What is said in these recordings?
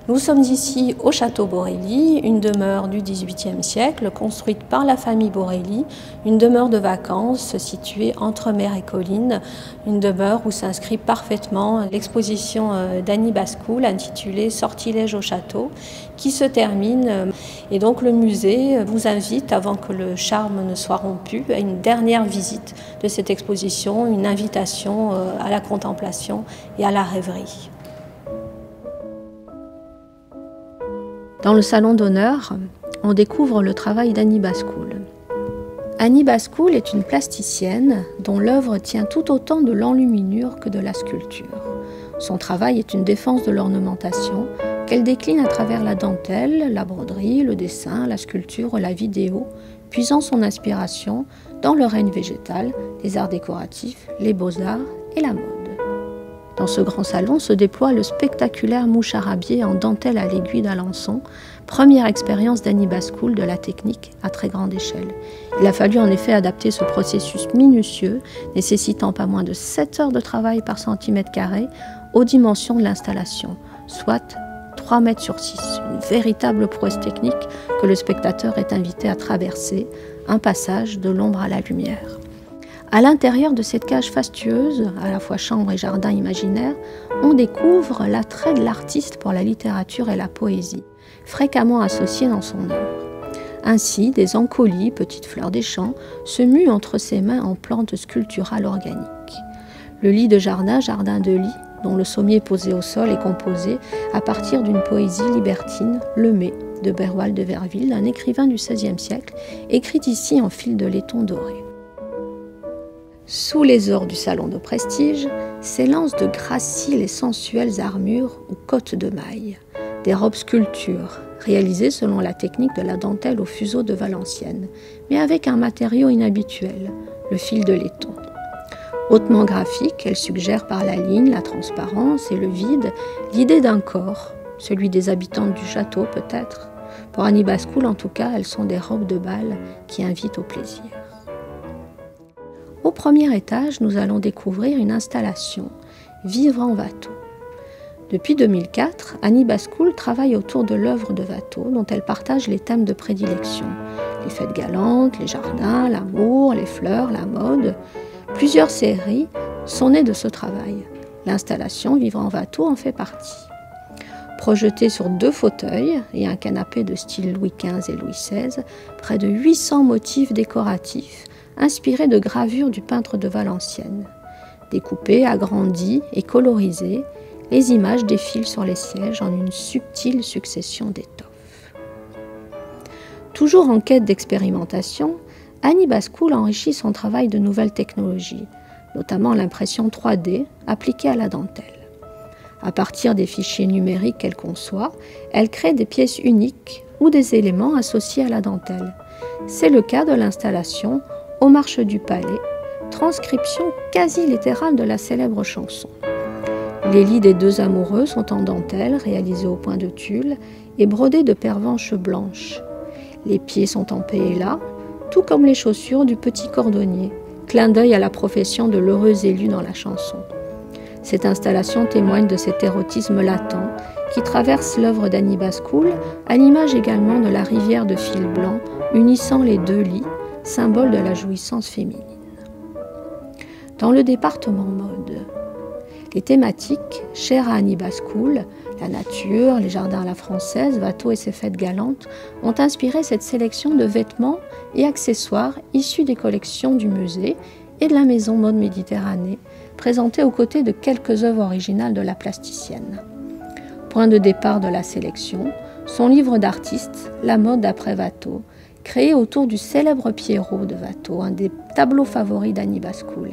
Nous sommes ici au château Borelli, une demeure du XVIIIe siècle construite par la famille Borelli, une demeure de vacances située entre mer et colline, une demeure où s'inscrit parfaitement l'exposition d'Annie Bascoul intitulée « Sortilèges au château » qui se termine. Et donc le musée vous invite, avant que le charme ne soit rompu, à une dernière visite de cette exposition, une invitation à la contemplation et à la rêverie. Dans le salon d'honneur, on découvre le travail d'Annie Bascoul. Annie Bascoul est une plasticienne dont l'œuvre tient tout autant de l'enluminure que de la sculpture. Son travail est une défense de l'ornementation qu'elle décline à travers la dentelle, la broderie, le dessin, la sculpture, la vidéo, puisant son inspiration dans le règne végétal, les arts décoratifs, les beaux-arts et la mode. Dans ce grand salon se déploie le spectaculaire moucharabier en dentelle à l'aiguille d'Alençon, première expérience d'Annie Bascoul de la technique à très grande échelle. Il a fallu en effet adapter ce processus minutieux, nécessitant pas moins de 7 heures de travail par centimètre carré, aux dimensions de l'installation, soit 3 mètres sur 6, une véritable prouesse technique que le spectateur est invité à traverser, un passage de l'ombre à la lumière. À l'intérieur de cette cage fastueuse, à la fois chambre et jardin imaginaire, on découvre l'attrait de l'artiste pour la littérature et la poésie, fréquemment associés dans son œuvre. Ainsi, des encolies, petites fleurs des champs, se muent entre ses mains en plantes sculpturales organiques. Le lit de jardin, jardin de lit, dont le sommier posé au sol est composé à partir d'une poésie libertine, Le Mai, de Beroald de Verville, un écrivain du XVIe siècle, écrite ici en fil de laiton doré. Sous les ors du salon de prestige s'élancent de graciles et sensuelles armures aux cottes de mailles, des robes sculptures, réalisées selon la technique de la dentelle au fuseau de Valenciennes, mais avec un matériau inhabituel, le fil de laiton. Hautement graphique, elle suggère par la ligne, la transparence et le vide l'idée d'un corps, celui des habitantes du château peut-être. Pour Annie Bascoul en tout cas, elles sont des robes de bal qui invitent au plaisir. Au premier étage, nous allons découvrir une installation, Vivre en Watteau. Depuis 2004, Annie Bascoul travaille autour de l'œuvre de Watteau, dont elle partage les thèmes de prédilection. Les fêtes galantes, les jardins, l'amour, les fleurs, la mode. Plusieurs séries sont nées de ce travail. L'installation Vivre en Watteau en fait partie. Projetée sur 2 fauteuils et un canapé de style Louis XV et Louis XVI, près de 800 motifs décoratifs inspirés de gravures du peintre de Valenciennes. Découpées, agrandies et colorisées, les images défilent sur les sièges en une subtile succession d'étoffes. Toujours en quête d'expérimentation, Annie Bascoul enrichit son travail de nouvelles technologies, notamment l'impression 3D appliquée à la dentelle. À partir des fichiers numériques qu'elle conçoit, elle crée des pièces uniques ou des éléments associés à la dentelle. C'est le cas de l'installation Aux Marches du Palais, transcription quasi littérale de la célèbre chanson. Les lits des 2 amoureux sont en dentelle, réalisés au point de tulle et brodés de pervenches blanches. Les pieds sont en pééla, tout comme les chaussures du petit cordonnier, clin d'œil à la profession de l'heureux élu dans la chanson. Cette installation témoigne de cet érotisme latent qui traverse l'œuvre d'Annie Bascoul, à l'image également de la rivière de fil blanc unissant les 2 lits, symbole de la jouissance féminine. Dans le département mode, les thématiques chères à Annie Bascoul, la nature, les jardins à la française, Watteau et ses fêtes galantes, ont inspiré cette sélection de vêtements et accessoires issus des collections du musée et de la maison Mode Méditerranée, présentées aux côtés de quelques œuvres originales de la plasticienne. Point de départ de la sélection, son livre d'artiste, La mode d'après Watteau, créé autour du célèbre Pierrot de Watteau, un des tableaux favoris d'Annie Bascoul.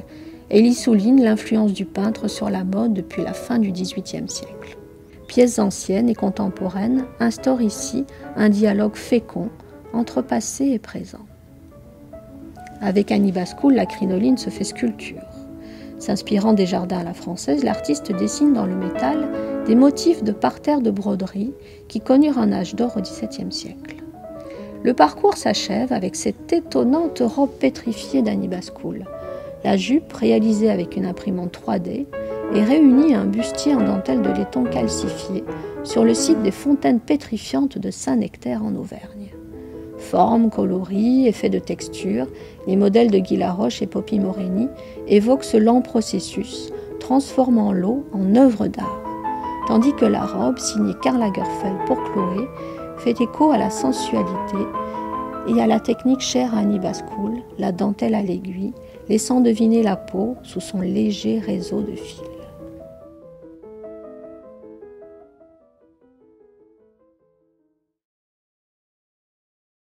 Elle y souligne l'influence du peintre sur la mode depuis la fin du XVIIIe siècle. Pièces anciennes et contemporaines instaurent ici un dialogue fécond entre passé et présent. Avec Annie Bascoul, la crinoline se fait sculpture. S'inspirant des jardins à la française, l'artiste dessine dans le métal des motifs de parterres de broderie qui connurent un âge d'or au XVIIe siècle. Le parcours s'achève avec cette étonnante robe pétrifiée d'Annie Bascoul. La jupe, réalisée avec une imprimante 3D, et réunit un bustier en dentelle de laiton calcifié sur le site des fontaines pétrifiantes de Saint-Nectaire en Auvergne. Formes, coloris, effets de texture, les modèles de Guy Laroche et Poppy Moreni évoquent ce lent processus, transformant l'eau en œuvre d'art, tandis que la robe, signée Karl Lagerfeld pour Chloé, fait écho à la sensualité et à la technique chère à Annie Bascoul, la dentelle à l'aiguille, laissant deviner la peau sous son léger réseau de fils.